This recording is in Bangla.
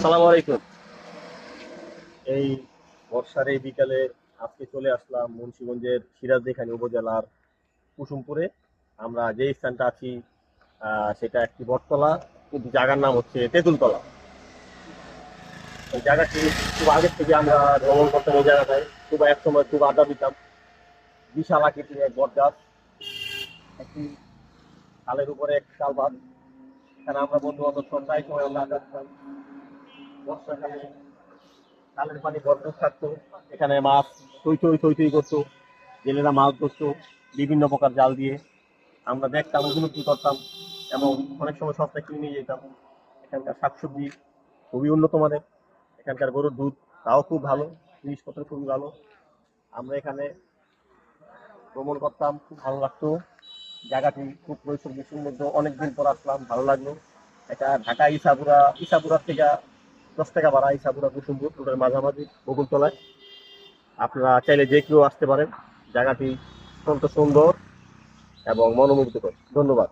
আসসালামু আলাইকুম। এই বর্ষার এই বিকালে আজকে চলে আসলাম মুন্সিগঞ্জের সিরাজদিখানী উপজেলার কুসুমপুরে। আমরা যে স্থানটা আছি সেটা একটি বটতলা, কিন্তু জায়গার নাম হচ্ছে তেঁতুলতলা। এই জায়গাটি খুব আগের থেকে আমরা ভ্রমণ করতাম। এই জায়গাটায় খুব এক সময় খুব আড্ডা দিতাম। বিশাল আকৃতির এক বট গাছ, একটি খালের উপরে এক শাল বাঁধ। এখানে আমরা বন্ধু বান্ধব সব প্রায় সময় আমরা আড্ডা দিতাম। বর্ষাকালে খালের পানি ভরপুর থাকতো, এখানে মাছ থই থই থই থই করতো, জেলেরা মাছ ধরতো বিভিন্ন প্রকার জাল দিয়ে। আমরা দেখতাম, উপলব্ধি করতাম এবং অনেক সময় সস্তায় কিনে নিয়ে যেতাম। এখানকার শাকসবজি খুবই উন্নত মানের, এখানকার গরুর দুধ তাও খুব ভালো, জিনিসপত্র খুবই ভালো। আমরা এখানে ভ্রমণ করতাম, খুব ভালো লাগতো। জায়গাটি খুব নৈসর্গিক সৌন্দর্য, অনেকদিন পর আসলাম, ভালো লাগলো। এটা ঢাকা ইসাপুরার থেকে 10 টাকা ভাড়া, ইসাপুরা কুসুমপুর রোডের মাঝামাঝি বকুলতলায়। আপনারা চাইলে যে কেউ আসতে পারেন। জায়গাটি অত্যন্ত সুন্দর এবং মনোমুগ্ধকর। ধন্যবাদ।